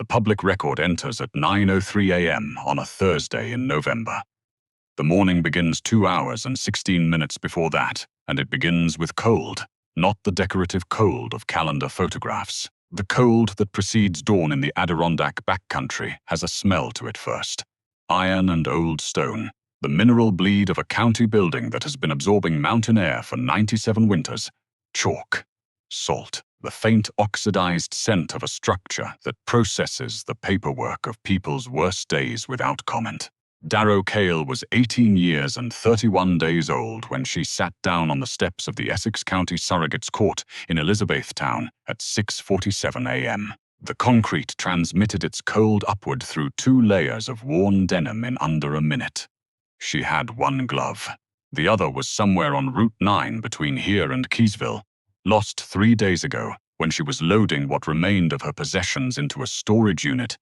The public record enters at 9:03 a.m. on a Thursday in November. The morning begins 2 hours and 16 minutes before that, and it begins with cold, not the decorative cold of calendar photographs. The cold that precedes dawn in the Adirondack backcountry has a smell to it first. Iron and old stone, the mineral bleed of a county building that has been absorbing mountain air for 97 winters. Chalk, salt, the faint oxidized scent of a structure that processes the paperwork of people's worst days without comment. Darrow Cale was 18 years and 31 days old when she sat down on the steps of the Essex County Surrogates Court in Elizabethtown at 6:47 a.m. The concrete transmitted its cold upward through 2 layers of worn denim in under a minute. She had one glove. The other was somewhere on Route 9 between here and Keysville, lost 3 days ago when she was loading what remained of her possessions into a storage unit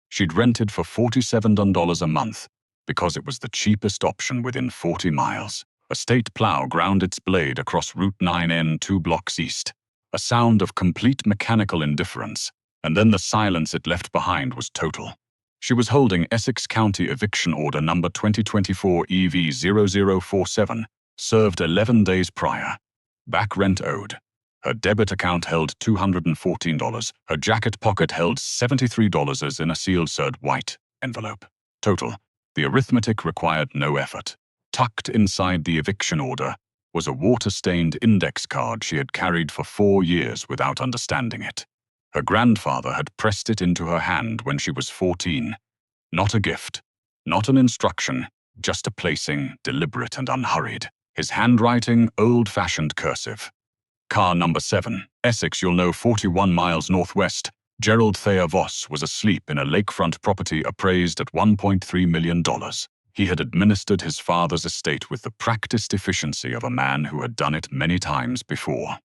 she'd rented for $47 a month because it was the cheapest option within 40 miles. A state plow ground its blade across Route 9N 2 blocks east, a sound of complete mechanical indifference, and then the silence it left behind was total. She was holding Essex County Eviction Order number 2024 EV0047, served 11 days prior. Back rent owed. Her debit account held $214. Her jacket pocket held $73 as in a sealed white envelope. Total. The arithmetic required no effort. Tucked inside the eviction order was a water-stained index card she had carried for 4 years without understanding it. Her grandfather had pressed it into her hand when she was 14. Not a gift, not an instruction, just a placing, deliberate and unhurried. His handwriting, old-fashioned cursive. Car number 7, Essex, you'll know, 41 miles northwest. Gerald Thayer Voss was asleep in a lakefront property appraised at $1.3 million. He had administered his father's estate with the practiced efficiency of a man who had done it many times before.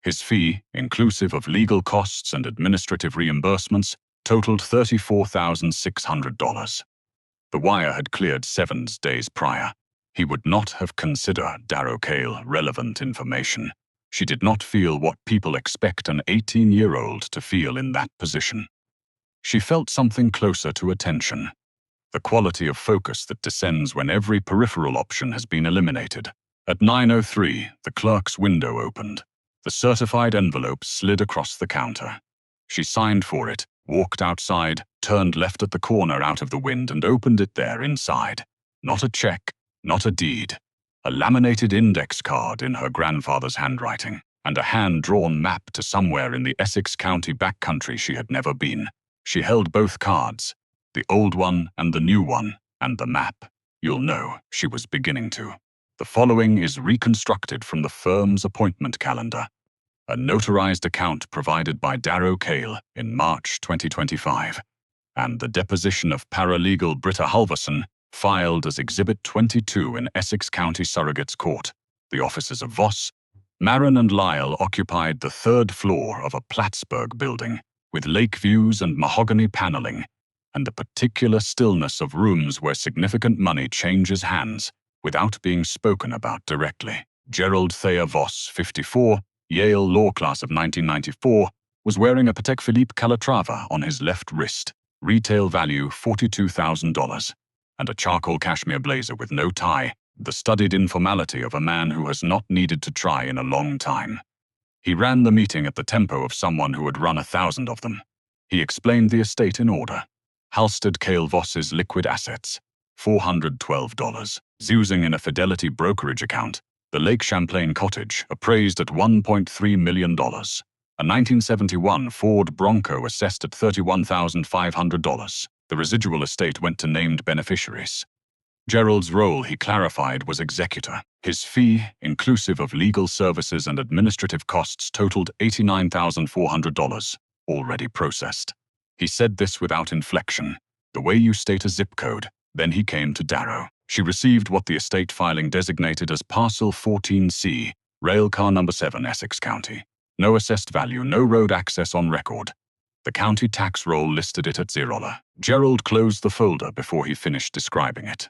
His fee, inclusive of legal costs and administrative reimbursements, totaled $34,600. The wire had cleared 7 days prior. He would not have considered Darrow Cale relevant information. She did not feel what people expect an 18-year-old to feel in that position. She felt something closer to attention. The quality of focus that descends when every peripheral option has been eliminated. At 9:03, the clerk's window opened. The certified envelope slid across the counter. She signed for it, walked outside, turned left at the corner out of the wind and opened it there inside. Not a check, not a deed. A laminated index card in her grandfather's handwriting, and a hand-drawn map to somewhere in the Essex County backcountry she had never been. She held both cards, the old one and the new one, and the map. You'll know, she was beginning to. The following is reconstructed from the firm's appointment calendar. A notarized account provided by Darrow Cale in March 2025, and the deposition of paralegal Britta Halverson, filed as Exhibit 22 in Essex County Surrogates Court. The offices of Voss, Marin and Lyle occupied the 3rd floor of a Plattsburgh building, with lake views and mahogany paneling, and the particular stillness of rooms where significant money changes hands without being spoken about directly. Gerald Thayer Voss, 54, Yale law class of 1994, was wearing a Patek Philippe Calatrava on his left wrist, retail value $42,000. And a charcoal cashmere blazer with no tie, the studied informality of a man who has not needed to try in a long time. He ran the meeting at the tempo of someone who had run 1,000 of them. He explained the estate in order. Halstead Cale Voss's liquid assets, $412. Zoozing in a Fidelity brokerage account, the Lake Champlain cottage, appraised at $1.3 million. A 1971 Ford Bronco assessed at $31,500. The residual estate went to named beneficiaries. Gerald's role, he clarified, was executor. His fee, inclusive of legal services and administrative costs, totaled $89,400, already processed. He said this without inflection, the way you state a zip code. Then he came to Darrow. She received what the estate filing designated as Parcel 14C, Railcar number 7, Essex County. No assessed value, no road access on record. The county tax roll listed it at $0. Gerald closed the folder before he finished describing it.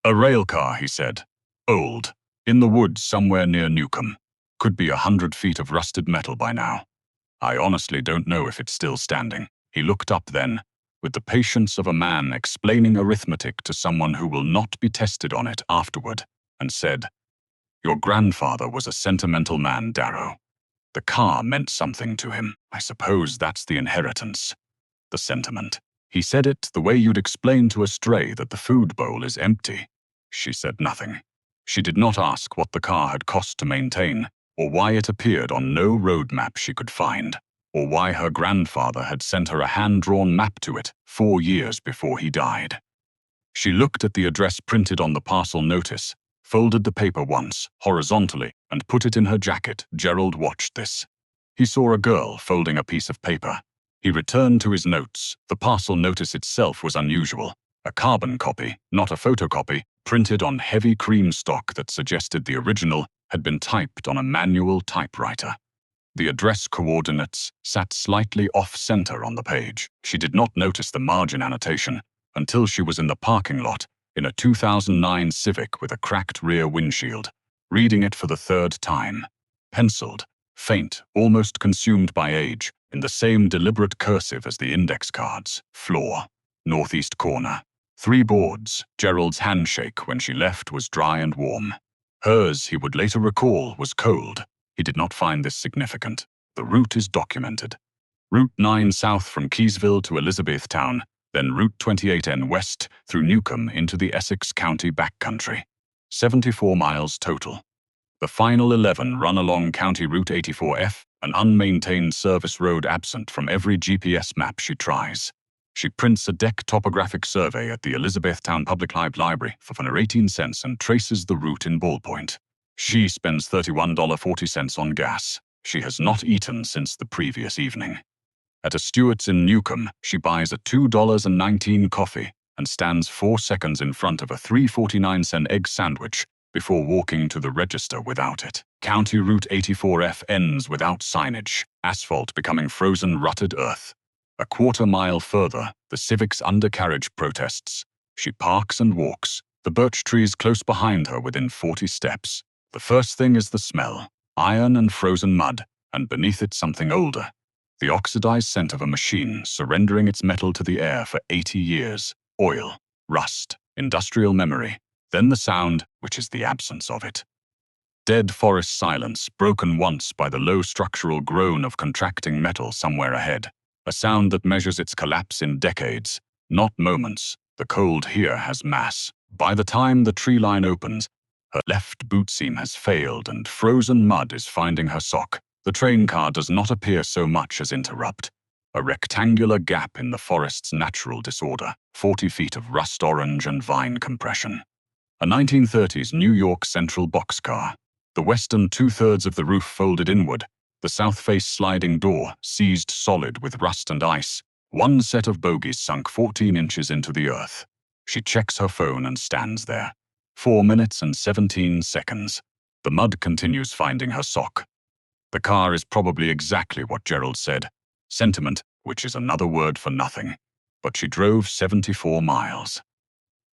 A railcar, he said. Old. In the woods somewhere near Newcomb. Could be 100 feet of rusted metal by now. I honestly don't know if it's still standing. He looked up then, with the patience of a man explaining arithmetic to someone who will not be tested on it afterward, and said, "Your grandfather was a sentimental man, Darrow. The car meant something to him. I suppose that's the inheritance. The sentiment." He said it the way you'd explain to a stray that the food bowl is empty. She said nothing. She did not ask what the car had cost to maintain, or why it appeared on no road map she could find, or why her grandfather had sent her a hand-drawn map to it 4 years before he died. She looked at the address printed on the parcel notice, folded the paper once, horizontally, and put it in her jacket. Gerald watched this. He saw a girl folding a piece of paper. He returned to his notes. The parcel notice itself was unusual. A carbon copy, not a photocopy, printed on heavy cream stock that suggested the original had been typed on a manual typewriter. The address coordinates sat slightly off-center on the page. She did not notice the margin annotation until she was in the parking lot in a 2009 Civic with a cracked rear windshield, reading it for the 3rd time. Penciled, faint, almost consumed by age, in the same deliberate cursive as the index cards. Floor, northeast corner. 3 boards. Gerald's handshake when she left was dry and warm. Hers, he would later recall, was cold. He did not find this significant. The route is documented. Route 9 south from Keysville to Elizabethtown, then Route 28N west through Newcomb into the Essex County backcountry. 74 miles total. The final 11 run along County Route 84F, an unmaintained service road absent from every GPS map she tries. She prints a deck topographic survey at the Elizabethtown Public Library for 18 cents and traces the route in ballpoint. She spends $31.40 on gas. She has not eaten since the previous evening. At a Stewart's in Newcomb, she buys a $2.19 coffee and stands 4 seconds in front of a 3.49-cent egg sandwich before walking to the register without it. County Route 84F ends without signage, asphalt becoming frozen rutted earth. A quarter-mile further, the Civic's undercarriage protests. She parks and walks, the birch trees close behind her within 40 steps. The first thing is the smell, iron and frozen mud, and beneath it something older. The oxidized scent of a machine surrendering its metal to the air for 80 years. Oil, rust, industrial memory. Then the sound, which is the absence of it. Dead forest silence, broken once by the low structural groan of contracting metal somewhere ahead. A sound that measures its collapse in decades, not moments. The cold here has mass. By the time the tree line opens, her left boot seam has failed and frozen mud is finding her sock. The train car does not appear so much as interrupt. A rectangular gap in the forest's natural disorder, 40 feet of rust orange and vine compression. A 1930s New York Central boxcar. The western 2/3 of the roof folded inward, the south face sliding door seized solid with rust and ice. One set of bogies sunk 14 inches into the earth. She checks her phone and stands there. 4 minutes and 17 seconds. The mud continues finding her sock. The car is probably exactly what Gerald said. Sentiment, which is another word for nothing. But she drove 74 miles.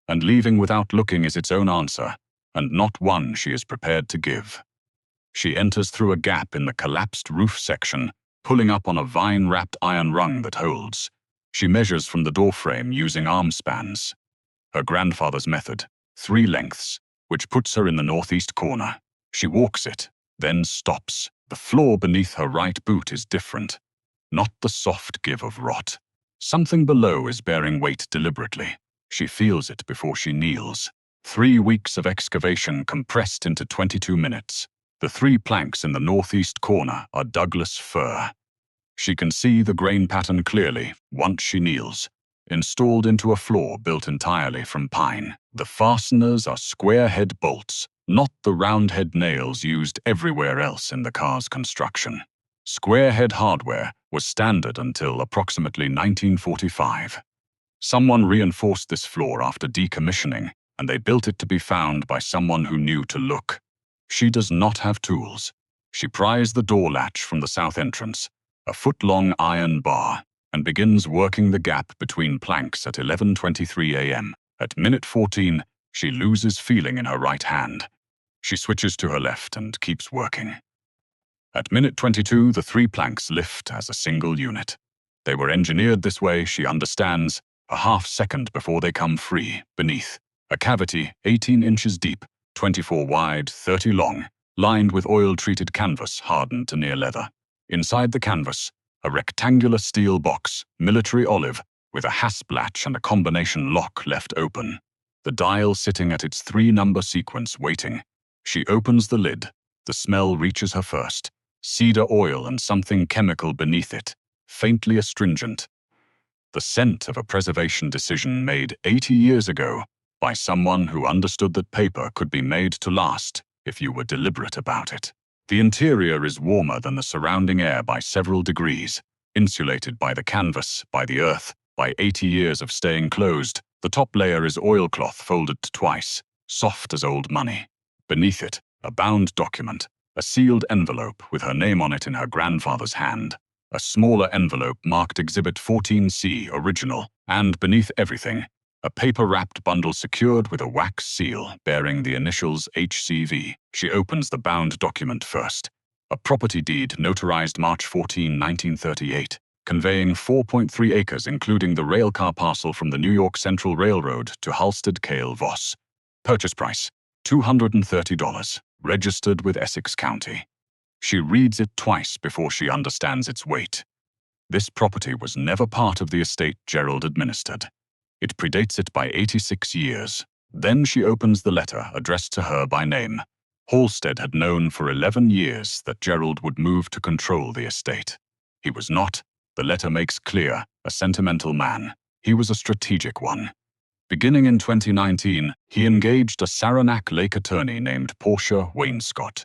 And leaving without looking is its own answer, and not one she is prepared to give. She enters through a gap in the collapsed roof section, pulling up on a vine-wrapped iron rung that holds. She measures from the doorframe using arm spans. Her grandfather's method, 3 lengths, which puts her in the northeast corner. She walks it, then stops. The floor beneath her right boot is different. Not the soft give of rot. Something below is bearing weight deliberately. She feels it before she kneels. 3 weeks of excavation compressed into 22 minutes. The 3 planks in the northeast corner are Douglas fir. She can see the grain pattern clearly once she kneels. Installed into a floor built entirely from pine. The fasteners are square head bolts, not the round head nails used everywhere else in the car's construction. Square head hardware was standard until approximately 1945. Someone reinforced this floor after decommissioning, and they built it to be found by someone who knew to look. She does not have tools. She pries the door latch from the south entrance, a foot-long iron bar, and begins working the gap between planks at 11:23 a.m. At minute 14, she loses feeling in her right hand. She switches to her left and keeps working. At minute 22, the 3 planks lift as a single unit. They were engineered this way, she understands, a half-second before they come free, beneath. A cavity 18 inches deep, 24 wide, 30 long, lined with oil-treated canvas hardened to near leather. Inside the canvas, a rectangular steel box, military olive, with a hasp latch and a combination lock left open. The dial sitting at its 3-number sequence waiting. She opens the lid. The smell reaches her first. Cedar oil and something chemical beneath it, faintly astringent. The scent of a preservation decision made 80 years ago by someone who understood that paper could be made to last if you were deliberate about it. The interior is warmer than the surrounding air by several degrees, insulated by the canvas, by the earth, by 80 years of staying closed. The top layer is oilcloth folded twice, soft as old money. Beneath it, a bound document, a sealed envelope with her name on it in her grandfather's hand. A smaller envelope marked Exhibit 14C Original, and beneath everything, a paper-wrapped bundle secured with a wax seal bearing the initials HCV. She opens the bound document first. A property deed notarized March 14, 1938, conveying 4.3 acres including the railcar parcel from the New York Central Railroad to Halstead Cale Voss. Purchase price, $230, registered with Essex County. She reads it twice before she understands its weight. This property was never part of the estate Gerald administered. It predates it by 86 years. Then she opens the letter addressed to her by name. Halstead had known for 11 years that Gerald would move to control the estate. He was not, the letter makes clear, a sentimental man. He was a strategic one. Beginning in 2019, he engaged a Saranac Lake attorney named Portia Wainscott,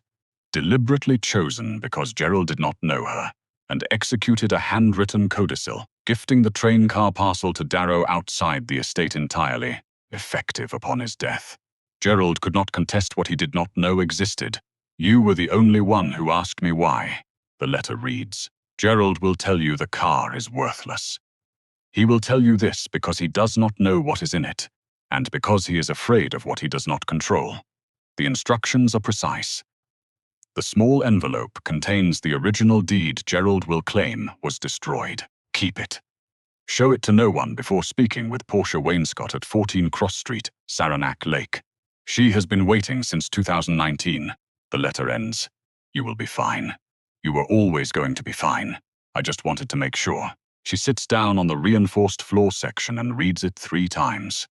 deliberately chosen because Gerald did not know her, and executed a handwritten codicil, gifting the train car parcel to Darrow outside the estate entirely, effective upon his death. Gerald could not contest what he did not know existed. You were the only one who asked me why. The letter reads, Gerald will tell you the car is worthless. He will tell you this because he does not know what is in it, and because he is afraid of what he does not control. The instructions are precise. The small envelope contains the original deed Gerald will claim was destroyed. Keep it. Show it to no one before speaking with Portia Wainscott at 14 Cross Street, Saranac Lake. She has been waiting since 2019. The letter ends. You will be fine. You were always going to be fine. I just wanted to make sure. She sits down on the reinforced floor section and reads it 3 times.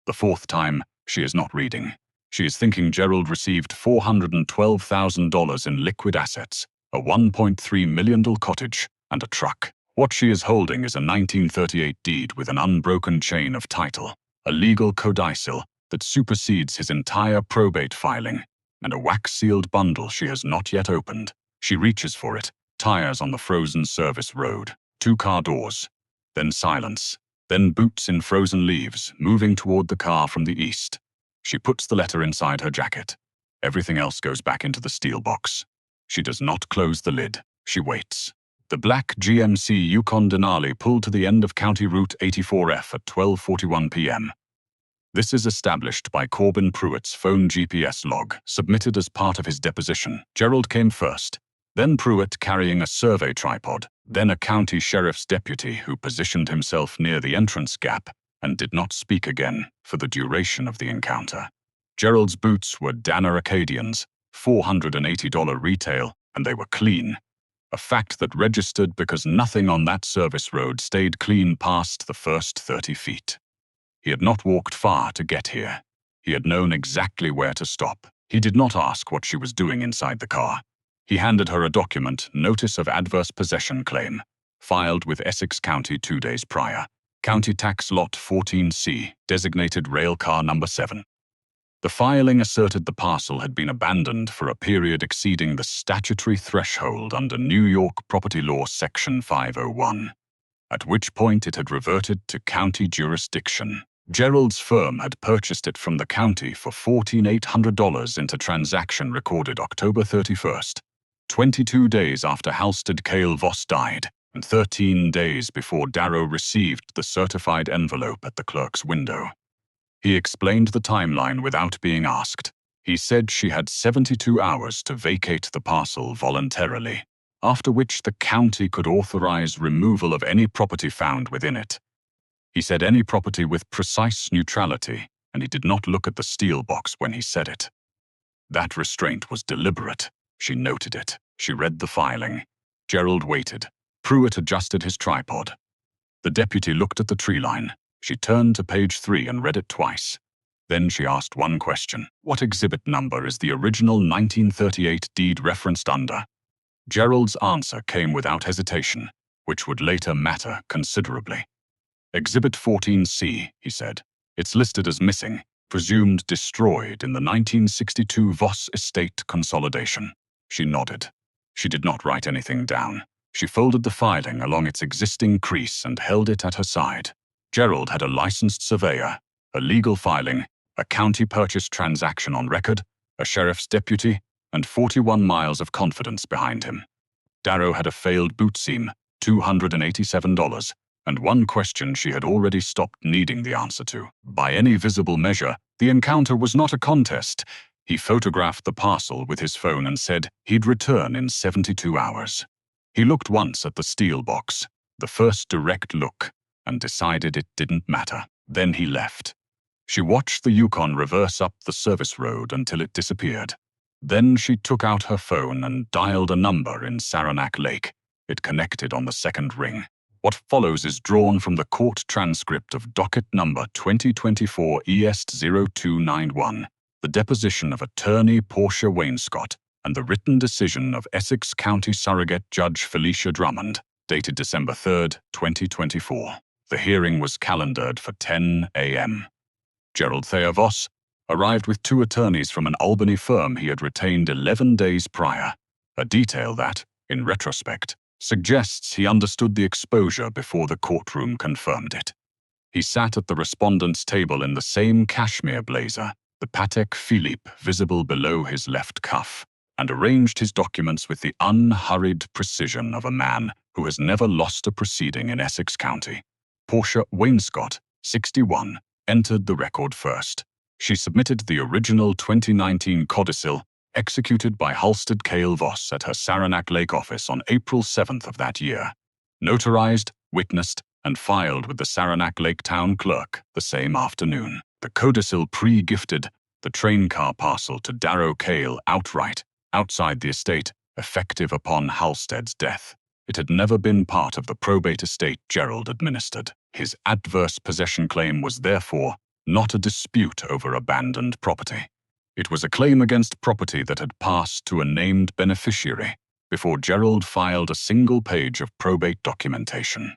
The 4th time, she is not reading. She is thinking Gerald received $412,000 in liquid assets, a $1.3 million cottage, and a truck. What she is holding is a 1938 deed with an unbroken chain of title, a legal codicil that supersedes his entire probate filing, and a wax-sealed bundle she has not yet opened. She reaches for it, tires on the frozen service road, 2 car doors, then silence, then boots in frozen leaves, moving toward the car from the east. She puts the letter inside her jacket. Everything else goes back into the steel box. She does not close the lid. She waits. The black GMC Yukon Denali pulled to the end of County Route 84F at 12:41 p.m. This is established by Corbin Pruitt's phone GPS log, submitted as part of his deposition. Gerald came first, then Pruitt carrying a survey tripod, then a county sheriff's deputy who positioned himself near the entrance gap and did not speak again for the duration of the encounter. Gerald's boots were Danner Acadians, $480 retail, and they were clean. A fact that registered because nothing on that service road stayed clean past the first 30 feet. He had not walked far to get here. He had known exactly where to stop. He did not ask what she was doing inside the car. He handed her a document, Notice of Adverse Possession Claim, filed with Essex County 2 days prior. County Tax Lot 14C, designated Railcar Number 7. The filing asserted the parcel had been abandoned for a period exceeding the statutory threshold under New York Property Law Section 501, at which point it had reverted to county jurisdiction. Gerald's firm had purchased it from the county for $1,400 into transaction recorded October 31st, 22 days after Halstead Cale Voss died, and 13 days before Darrow received the certified envelope at the clerk's window. He explained the timeline without being asked. He said she had 72 hours to vacate the parcel voluntarily. after which the county could authorize removal of any property found within it. He said any property with precise neutrality, and he did not look at the steel box when he said it. That restraint was deliberate. She noted it. She read the filing. Gerald waited. Pruitt adjusted his tripod. The deputy looked at the tree line. She turned to page 3 and read it twice. Then she asked one question. What exhibit number is the original 1938 deed referenced under? Gerald's answer came without hesitation, which would later matter considerably. Exhibit 14C, he said. It's listed as missing, presumed destroyed in the 1962 Voss estate consolidation. She nodded. She did not write anything down. She folded the filing along its existing crease and held it at her side. Gerald had a licensed surveyor, a legal filing, a county purchase transaction on record, a sheriff's deputy, and 41 miles of confidence behind him. Darrow had a failed boot seam, $287, and one question she had already stopped needing the answer to. By any visible measure, the encounter was not a contest. He photographed the parcel with his phone and said he'd return in 72 hours. He looked once at the steel box, the first direct look, and decided it didn't matter. Then he left. She watched the Yukon reverse up the service road until it disappeared. Then she took out her phone and dialed a number in Saranac Lake. It connected on the second ring. What follows is drawn from the court transcript of docket number 2024 EST 0291, the deposition of attorney Portia Wainscott, and the written decision of Essex County Surrogate Judge Felicia Drummond, dated December 3, 2024. The hearing was calendared for 10 a.m. Gerald Thayer Voss arrived with 2 attorneys from an Albany firm he had retained 11 days prior, a detail that, in retrospect, suggests he understood the exposure before the courtroom confirmed it. He sat at the respondent's table in the same cashmere blazer, the Patek Philippe visible below his left cuff, and arranged his documents with the unhurried precision of a man who has never lost a proceeding in Essex County. Portia Wainscott, 61, entered the record first. She submitted the original 2019 codicil executed by Halstead Cale Voss at her Saranac Lake office on April 7th of that year, notarized, witnessed, and filed with the Saranac Lake town clerk the same afternoon. The codicil pre-gifted the train car parcel to Darrow Cale outright, outside the estate, effective upon Halstead's death. It had never been part of the probate estate Gerald administered. His adverse possession claim was therefore not a dispute over abandoned property. It was a claim against property that had passed to a named beneficiary before Gerald filed a single page of probate documentation.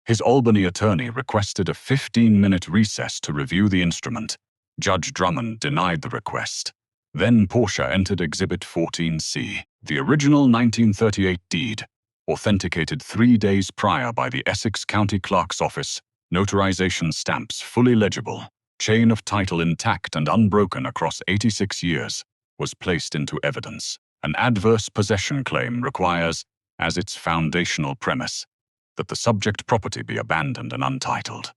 His Albany attorney requested a 15-minute recess to review the instrument. Judge Drummond denied the request. Then Portia entered Exhibit 14C, the original 1938 deed, authenticated 3 days prior by the Essex County Clerk's office, notarization stamps fully legible, chain of title intact and unbroken across 86 years, was placed into evidence. An adverse possession claim requires, as its foundational premise, that the subject property be abandoned and untitled.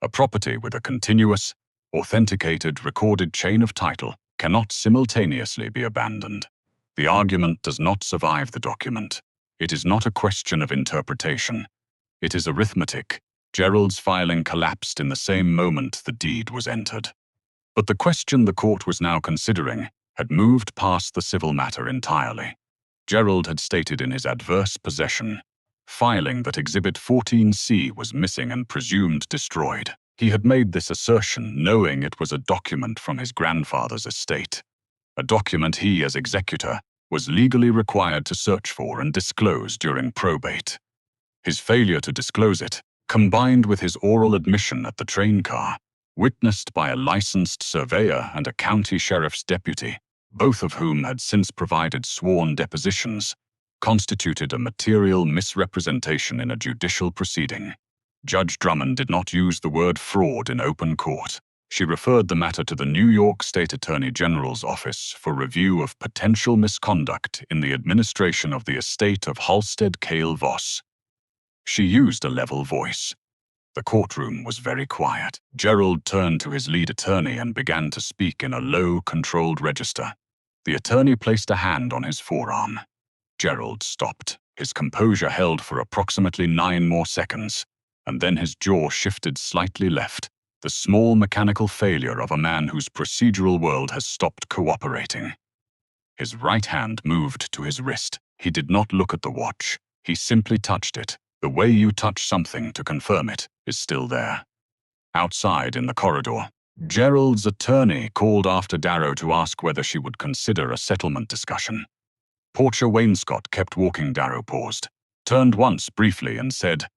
A property with a continuous, authenticated, recorded chain of title cannot simultaneously be abandoned. The argument does not survive the document. It is not a question of interpretation. It is arithmetic. Gerald's filing collapsed in the same moment the deed was entered. But the question the court was now considering had moved past the civil matter entirely. Gerald had stated in his adverse possession filing that Exhibit 14C was missing and presumed destroyed. He had made this assertion knowing it was a document from his grandfather's estate, a document he, as executor, was legally required to search for and disclose during probate. His failure to disclose it, combined with his oral admission at the train car, witnessed by a licensed surveyor and a county sheriff's deputy, both of whom had since provided sworn depositions, constituted a material misrepresentation in a judicial proceeding. Judge Drummond did not use the word fraud in open court. She referred the matter to the New York State Attorney General's office for review of potential misconduct in the administration of the estate of Halstead Cale Voss. She used a level voice. The courtroom was very quiet. Gerald turned to his lead attorney and began to speak in a low, controlled register. The attorney placed a hand on his forearm. Gerald stopped. His composure held for approximately 9 more seconds, and then his jaw shifted slightly left, the small mechanical failure of a man whose procedural world has stopped cooperating. His right hand moved to his wrist. He did not look at the watch. He simply touched it. The way you touch something to confirm it is still there. Outside in the corridor, Gerald's attorney called after Darrow to ask whether she would consider a settlement discussion. Portia Wainscott kept walking. Darrow paused, turned once briefly and said,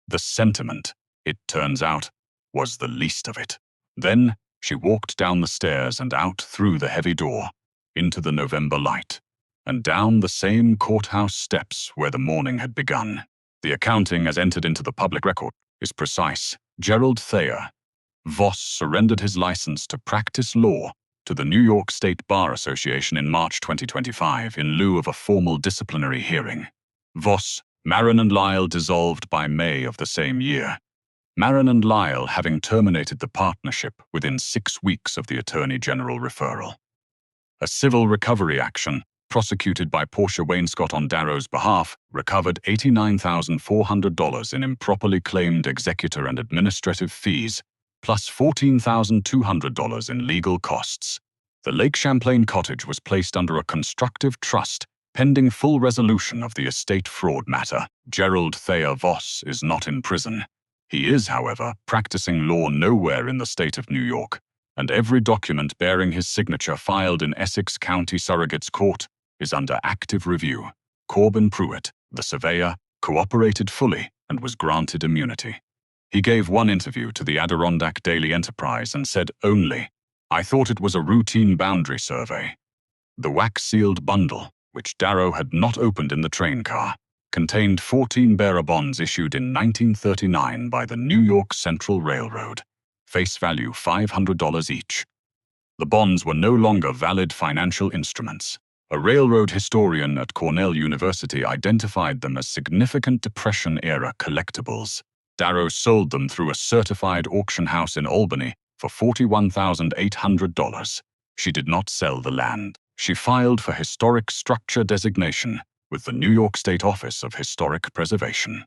"The sentiment, it turns out, was the least of it." Then she walked down the stairs and out through the heavy door, into the November light, and down the same courthouse steps where the morning had begun. The accounting as entered into the public record is precise. Gerald Thayer Voss surrendered his license to practice law to the New York State Bar Association in March 2025 in lieu of a formal disciplinary hearing. Voss, Marin and Lyle dissolved by May of the same year, Marin and Lyle having terminated the partnership within 6 weeks of the Attorney General referral. A civil recovery action, prosecuted by Portia Wainscott on Darrow's behalf, recovered $89,400 in improperly claimed executor and administrative fees, plus $14,200 in legal costs. The Lake Champlain cottage was placed under a constructive trust, pending full resolution of the estate fraud matter. Gerald Thayer Voss is not in prison. He is, however, practicing law nowhere in the state of New York, and every document bearing his signature filed in Essex County Surrogate's Court is under active review. Corbin Pruitt, the surveyor, cooperated fully and was granted immunity. He gave one interview to the Adirondack Daily Enterprise and said only, "I thought it was a routine boundary survey." The wax-sealed bundle, which Darrow had not opened in the train car, contained 14 bearer bonds issued in 1939 by the New York Central Railroad, face value $500 each. The bonds were no longer valid financial instruments. A railroad historian at Cornell University identified them as significant Depression-era collectibles. Darrow sold them through a certified auction house in Albany for $41,800. She did not sell the land. She filed for historic structure designation with the New York State Office of Historic Preservation.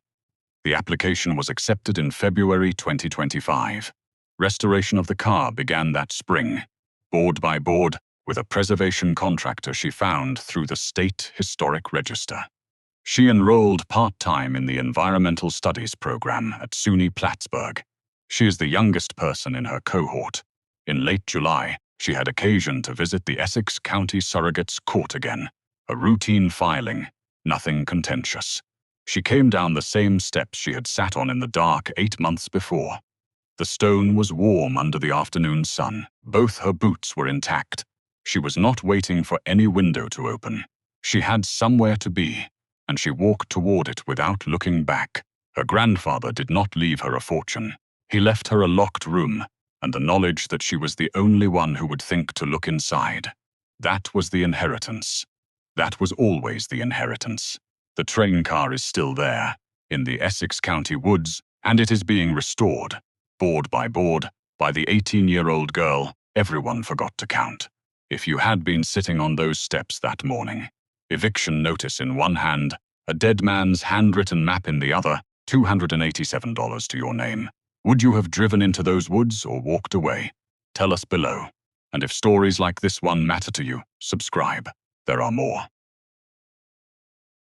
The application was accepted in February 2025. Restoration of the car began that spring, board by board, with a preservation contractor she found through the State Historic Register. She enrolled part-time in the Environmental Studies program at SUNY Plattsburgh. She is the youngest person in her cohort. In late July, she had occasion to visit the Essex County Surrogate's Court again. A routine filing, nothing contentious. She came down the same steps she had sat on in the dark 8 months before. The stone was warm under the afternoon sun. Both her boots were intact. She was not waiting for any window to open. She had somewhere to be, and she walked toward it without looking back. Her grandfather did not leave her a fortune. He left her a locked room, and the knowledge that she was the only one who would think to look inside. That was the inheritance. That was always the inheritance. The train car is still there, in the Essex County woods, and it is being restored, board, by the 18-year-old girl everyone forgot to count. If you had been sitting on those steps that morning, eviction notice in one hand, a dead man's handwritten map in the other, $287 to your name, would you have driven into those woods or walked away? Tell us below. And if stories like this one matter to you, subscribe. There are more.